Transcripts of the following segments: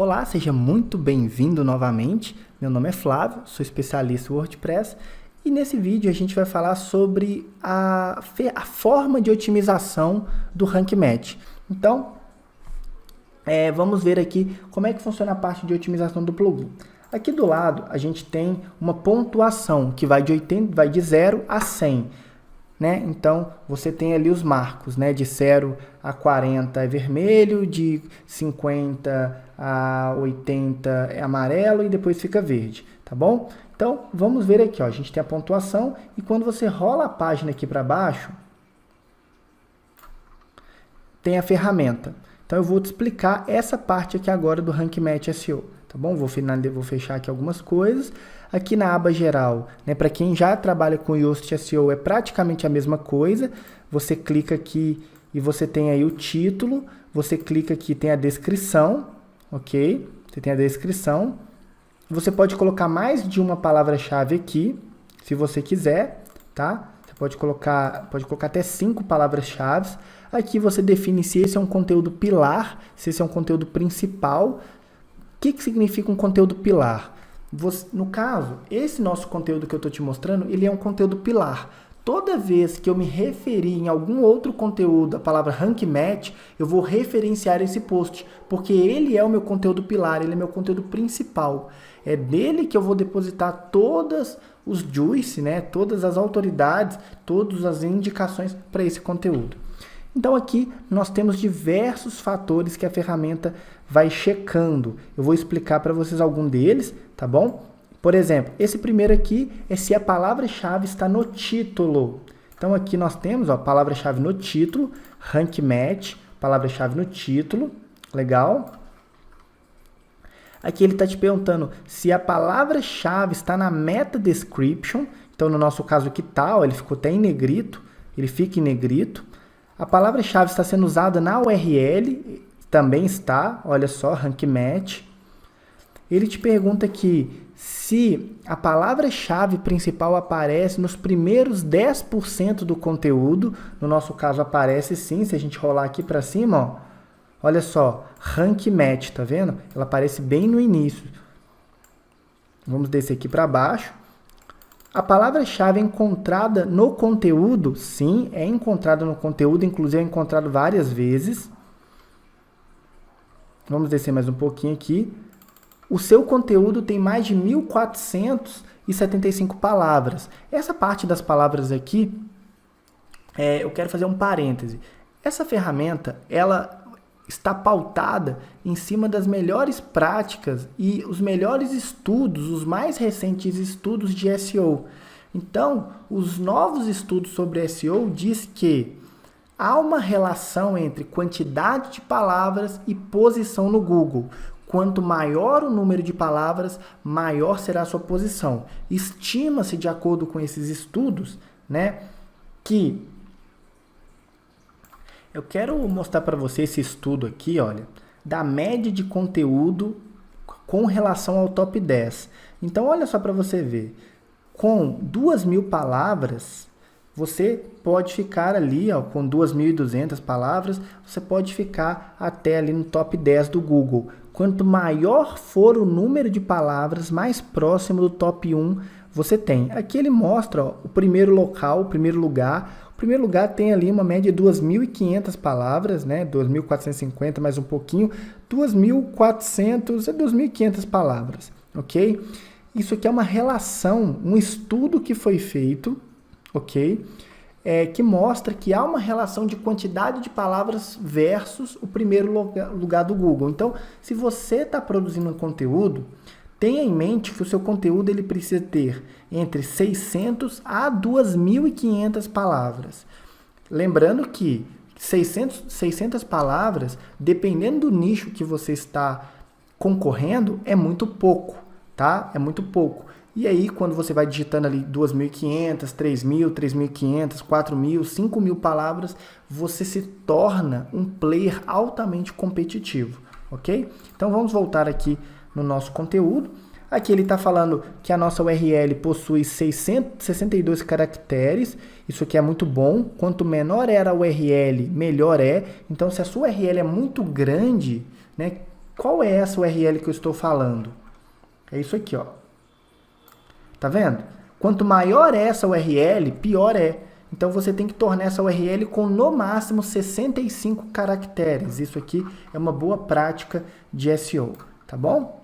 Olá, seja muito bem-vindo novamente. Meu nome é Flávio, sou especialista em WordPress e nesse vídeo a gente vai falar sobre a forma de otimização do Rank Match. Então, vamos ver aqui como é que funciona a parte de otimização do plugin. Aqui do lado a gente tem uma pontuação que vai de 0 a 100. Né? Então, você tem ali os marcos, né? De 0 a 40 é vermelho, de 50 a 80 é amarelo e depois fica verde, tá bom? Então, vamos ver aqui, ó. A gente tem a pontuação e quando você rola a página aqui para baixo, tem a ferramenta. Então, eu vou te explicar essa parte aqui agora do Rank Match SEO, tá bom? Vou fechar aqui algumas coisas. Aqui na aba geral, né, para quem já trabalha com Yoast SEO, é praticamente a mesma coisa. Você clica aqui e você tem aí o título. Você clica aqui, tem a descrição, ok? Você tem a descrição. Você pode colocar mais de uma palavra-chave aqui, se você quiser, tá? Você pode colocar até 5 palavras-chave. Aqui você define se esse é um conteúdo pilar, se esse é um conteúdo principal. O que significa um conteúdo pilar? No caso, esse nosso conteúdo que eu estou te mostrando, ele é um conteúdo pilar. Toda vez que eu me referir em algum outro conteúdo, a palavra Rank Match, eu vou referenciar esse post, porque ele é o meu conteúdo pilar, ele é meu conteúdo principal. É dele que eu vou depositar todas os juice, né, todas as autoridades, todas as indicações para esse conteúdo. Então aqui nós temos diversos fatores que a ferramenta vai checando. Eu vou explicar para vocês algum deles, tá bom? Por exemplo, esse primeiro aqui é se a palavra-chave está no título. Então aqui nós temos a palavra-chave no título, Rank Match, palavra-chave no título, legal? Aqui ele está te perguntando se a palavra-chave está na meta description. Então no nosso caso aqui tá, ó, ele ficou até em negrito, ele fica em negrito. A palavra-chave está sendo usada na URL, também está, olha só, Rank Match. Ele te pergunta aqui se a palavra-chave principal aparece nos primeiros 10% do conteúdo. No nosso caso aparece sim, se a gente rolar aqui para cima, ó, olha só, Rank Match, tá vendo? Ela aparece bem no início. Vamos descer aqui para baixo. A palavra-chave é encontrada no conteúdo? Sim, é encontrada no conteúdo, inclusive é encontrado várias vezes. Vamos descer mais um pouquinho aqui. O seu conteúdo tem mais de 1.475 palavras. Essa parte das palavras aqui, eu quero fazer um parêntese. Essa ferramenta, ela está pautada em cima das melhores práticas e os melhores estudos, os mais recentes estudos de SEO. Então, os novos estudos sobre SEO diz que há uma relação entre quantidade de palavras e posição no Google. Quanto maior o número de palavras, maior será a sua posição. Estima-se, de acordo com esses estudos, né, que eu quero mostrar para você esse estudo aqui, olha, da média de conteúdo com relação ao top 10. Então, olha só para você ver. Com 2.000 palavras, você pode ficar ali, ó, com 2.200 palavras, você pode ficar até ali no top 10 do Google. Quanto maior for o número de palavras, mais próximo do top 1 você tem. Aqui ele mostra, ó, o primeiro local, o primeiro lugar. O primeiro lugar tem ali uma média de 2.500 palavras, né? 2.450 mais um pouquinho, 2.400 é 2.500 palavras, ok? Isso aqui é uma relação, um estudo que foi feito, ok? Que mostra que há uma relação de quantidade de palavras versus o primeiro lugar do Google. Então, se você está produzindo um conteúdo, tenha em mente que o seu conteúdo ele precisa ter entre 600 a 2.500 palavras. Lembrando que 600 palavras, dependendo do nicho que você está concorrendo, é muito pouco, tá? É muito pouco. E aí, quando você vai digitando ali 2.500, 3.000, 3.500, 4.000, 5.000 palavras, você se torna um player altamente competitivo, ok? Então, vamos voltar aqui no nosso conteúdo. Aqui ele está falando que a nossa URL possui 662 caracteres. Isso aqui é muito bom. Quanto menor era a URL, melhor é. Então, se a sua URL é muito grande, né, Qual é essa URL que eu estou falando? É isso aqui, ó. Tá vendo? Quanto maior é essa URL, pior é. Então você tem que tornar essa URL com no máximo 65 caracteres. Isso aqui é uma boa prática de SEO, tá bom?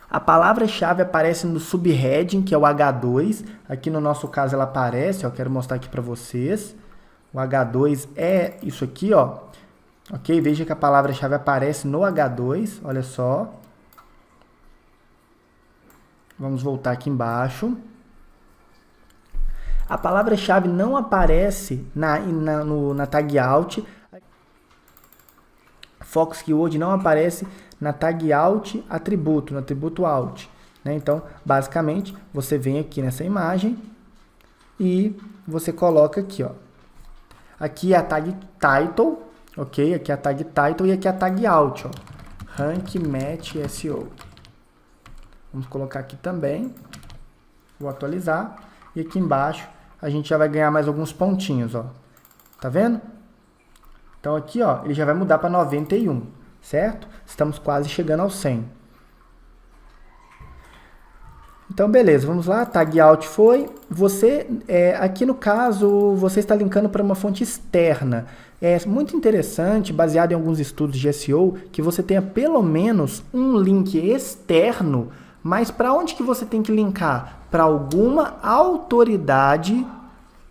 A palavra-chave aparece no subheading, que é o H2. Aqui no nosso caso ela aparece, ó, quero mostrar aqui para vocês. O H2 é isso aqui, ó. Ok? Veja que a palavra-chave aparece no H2, olha só. Vamos voltar aqui embaixo. A palavra-chave não aparece na tag alt. Fox Keyword não aparece na tag alt atributo, no atributo alt. Né? Então, basicamente, você vem aqui nessa imagem e você coloca aqui, ó. Aqui é a tag title, ok? Aqui é a tag title e aqui é a tag alt, ó. Rank Match SEO. Vamos colocar aqui também. Vou atualizar. E aqui embaixo a gente já vai ganhar mais alguns pontinhos, ó. Tá vendo? Então aqui, ó, ele já vai mudar para 91, certo? Estamos quase chegando ao 100. Então, beleza, vamos lá, tag alt foi. Você, aqui no caso, você está linkando para uma fonte externa. É muito interessante, baseado em alguns estudos de SEO, que você tenha pelo menos um link externo, mas para onde que você tem que linkar? Para alguma autoridade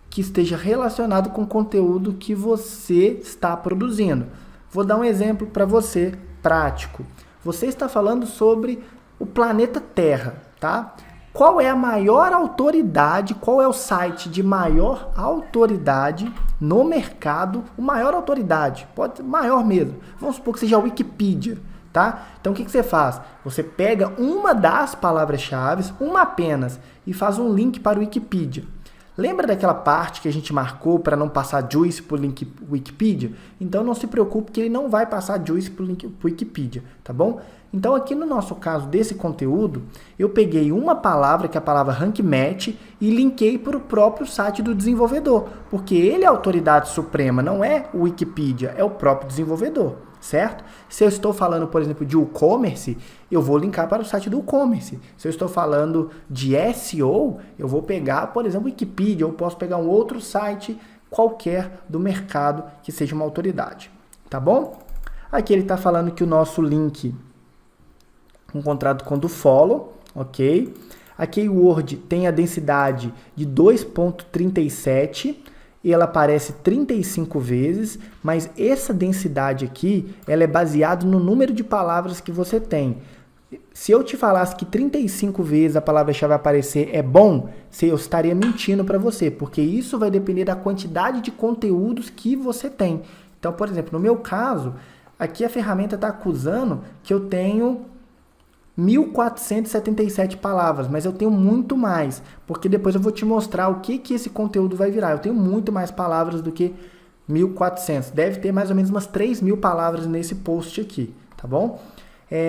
que esteja relacionado com o conteúdo que você está produzindo. Vou dar um exemplo para você, prático. Você está falando sobre o planeta Terra, tá? Qual é a maior autoridade, qual é o site de maior autoridade no mercado? O maior autoridade, pode ser maior mesmo. Vamos supor que seja a Wikipedia, tá? Então o que você faz? Você pega uma das palavras-chave, uma apenas, e faz um link para o Wikipedia. Lembra daquela parte que a gente marcou para não passar juice para o link Wikipedia? Então não se preocupe que ele não vai passar juice para o link Wikipedia, tá bom? Então aqui no nosso caso desse conteúdo, eu peguei uma palavra, que é a palavra Rank Match, e linkei para o próprio site do desenvolvedor, porque ele é a autoridade suprema, não é o Wikipedia, é o próprio desenvolvedor, certo? Se eu estou falando, por exemplo, de e-commerce, eu vou linkar para o site do e-commerce. Se eu estou falando de SEO, eu vou pegar, por exemplo, Wikipedia, ou posso pegar um outro site qualquer do mercado que seja uma autoridade, tá bom? Aqui ele está falando que o nosso link encontrado com do follow, ok? A keyword tem a densidade de 2.37 e ela aparece 35 vezes, mas essa densidade aqui, ela é baseada no número de palavras que você tem. Se eu te falasse que 35 vezes a palavra-chave aparecer é bom, eu estaria mentindo para você, porque isso vai depender da quantidade de conteúdos que você tem. Então, por exemplo, no meu caso, aqui a ferramenta está acusando que eu tenho 1.477 palavras, mas eu tenho muito mais, porque depois eu vou te mostrar o que esse conteúdo vai virar. Eu tenho muito mais palavras do que 1.400. Deve ter mais ou menos umas 3.000 palavras nesse post aqui, tá bom?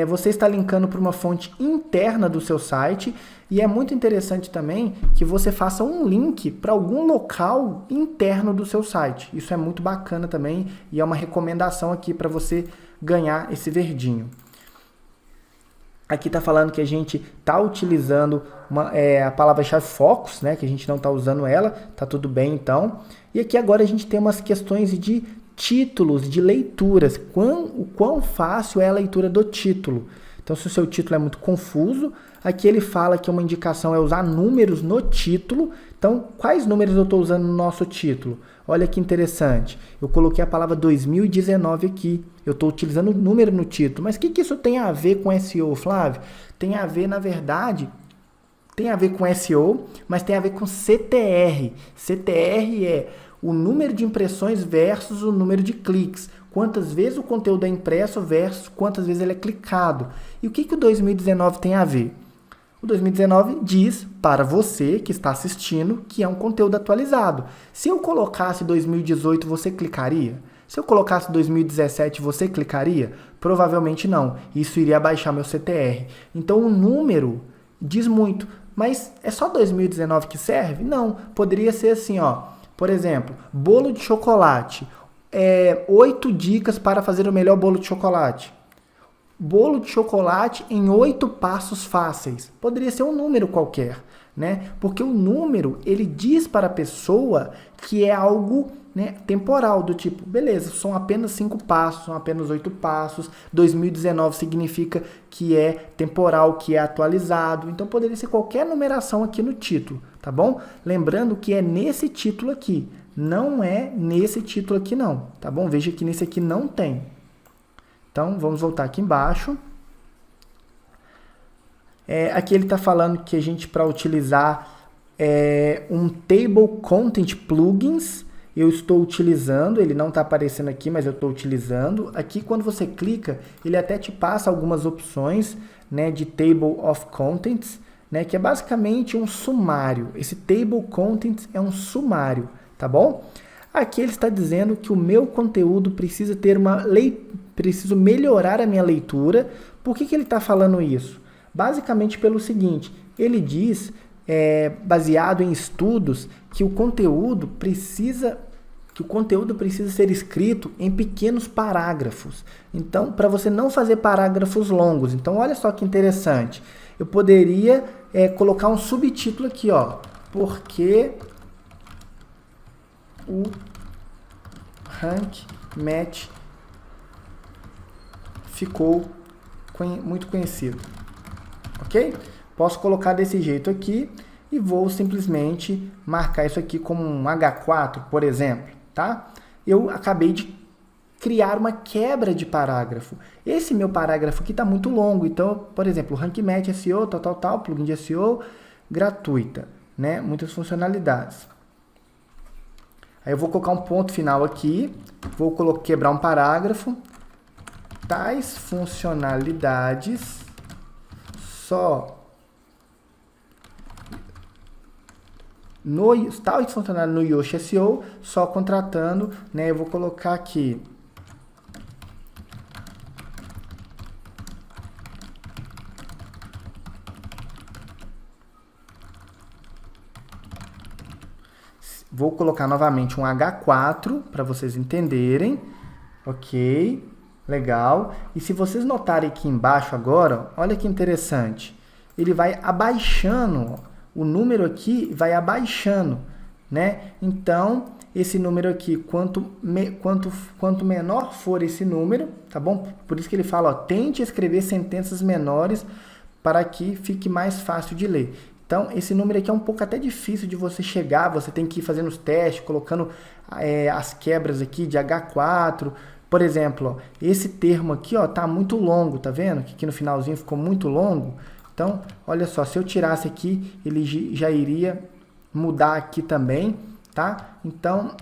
Você está linkando para uma fonte interna do seu site e é muito interessante também que você faça um link para algum local interno do seu site. Isso é muito bacana também e é uma recomendação aqui para você ganhar esse verdinho. Aqui está falando que a gente está utilizando a palavra-chave Focus, né? Que a gente não está usando ela, tá tudo bem então. E aqui agora a gente tem umas questões de títulos, de leituras. O quão fácil é a leitura do título. Então, se o seu título é muito confuso, aqui ele fala que uma indicação é usar números no título. Então, quais números eu estou usando no nosso título? Olha que interessante. Eu coloquei a palavra 2019 aqui. Eu estou utilizando o número no título. Mas o que isso tem a ver com SEO, Flávio? Tem a ver, na verdade, tem a ver com SEO, mas tem a ver com CTR. CTR é o número de impressões versus o número de cliques. Quantas vezes o conteúdo é impresso versus quantas vezes ele é clicado. E o que o 2019 tem a ver? O 2019 diz para você que está assistindo que é um conteúdo atualizado. Se eu colocasse 2018, você clicaria? Se eu colocasse 2017, você clicaria? Provavelmente não. Isso iria abaixar meu CTR. Então o número diz muito. Mas é só 2019 que serve? Não. Poderia ser assim, ó. Por exemplo, bolo de chocolate. 8 dicas para fazer o melhor bolo de chocolate. bolo de chocolate em 8 passos fáceis. Poderia ser um número qualquer, né? Porque o número, ele diz para a pessoa que é algo, né, temporal, do tipo, beleza, são apenas 5 passos, são apenas 8 passos, 2019 significa que é temporal, que é atualizado, então poderia ser qualquer numeração aqui no título, tá bom? Lembrando que é nesse título aqui, não é nesse título aqui não, tá bom? Veja que nesse aqui não tem. Então, vamos voltar aqui embaixo. Aqui ele está falando que a gente, para utilizar um Table Content Plugins, eu estou utilizando, ele não está aparecendo aqui, mas eu estou utilizando. Aqui, quando você clica, ele até te passa algumas opções, né, de Table of Contents, né, que é basicamente um sumário. Esse Table Contents é um sumário, tá bom? Aqui ele está dizendo que o meu conteúdo precisa ter preciso melhorar a minha leitura. Por que ele está falando isso? Basicamente pelo seguinte, ele diz, baseado em estudos, que o conteúdo precisa ser escrito em pequenos parágrafos. Então, para você não fazer parágrafos longos. Então, olha só que interessante. Eu poderia colocar um subtítulo aqui, ó. Porque o Rank Match ficou muito conhecido. Ok? Posso colocar desse jeito aqui e vou simplesmente marcar isso aqui como um H4, por exemplo, tá? Eu acabei de criar uma quebra de parágrafo. Esse meu parágrafo aqui está muito longo, então, por exemplo, Rank Match SEO, tal, plugin de SEO gratuita, né? Muitas funcionalidades. Aí eu vou colocar um ponto final aqui, vou quebrar um parágrafo. Tais funcionalidades tais funcionalidades no Yoast SEO, só contratando, né? Eu vou colocar aqui vou colocar novamente um H4 para vocês entenderem, ok? Legal. E se vocês notarem aqui embaixo agora, olha que interessante. Ele vai abaixando, o número aqui vai abaixando, né? Então, esse número aqui, quanto menor for esse número, tá bom? Por isso que ele fala, ó, tente escrever sentenças menores para que fique mais fácil de ler. Então, esse número aqui é um pouco até difícil de você chegar, você tem que ir fazendo os testes, colocando as quebras aqui de H4. Por exemplo, ó, esse termo aqui, ó, tá muito longo, tá vendo? Que aqui no finalzinho ficou muito longo. Então, olha só, se eu tirasse aqui, ele já iria mudar aqui também, tá? Então,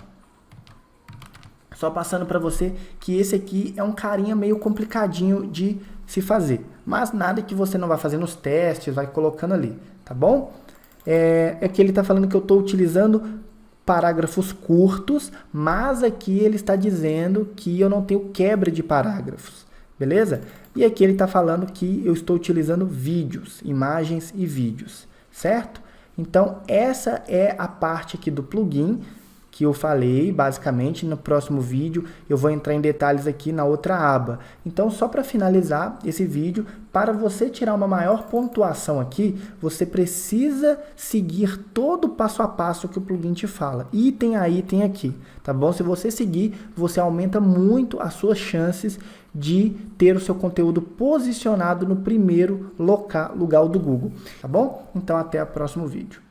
só passando para você que esse aqui é um carinha meio complicadinho de se fazer. Mas nada que você não vai fazer nos testes, vai colocando ali, tá bom? Aqui ele está falando que eu estou utilizando parágrafos curtos, mas aqui ele está dizendo que eu não tenho quebra de parágrafos, beleza? E aqui ele está falando que eu estou utilizando vídeos, imagens e vídeos, certo? Então, essa é a parte aqui do plugin que eu falei, basicamente. No próximo vídeo eu vou entrar em detalhes aqui na outra aba. Então, só para finalizar esse vídeo, para você tirar uma maior pontuação aqui, você precisa seguir todo o passo a passo que o plugin te fala. Item a item aqui, tá bom? Se você seguir, você aumenta muito as suas chances de ter o seu conteúdo posicionado no primeiro lugar do Google, tá bom? Então, até o próximo vídeo.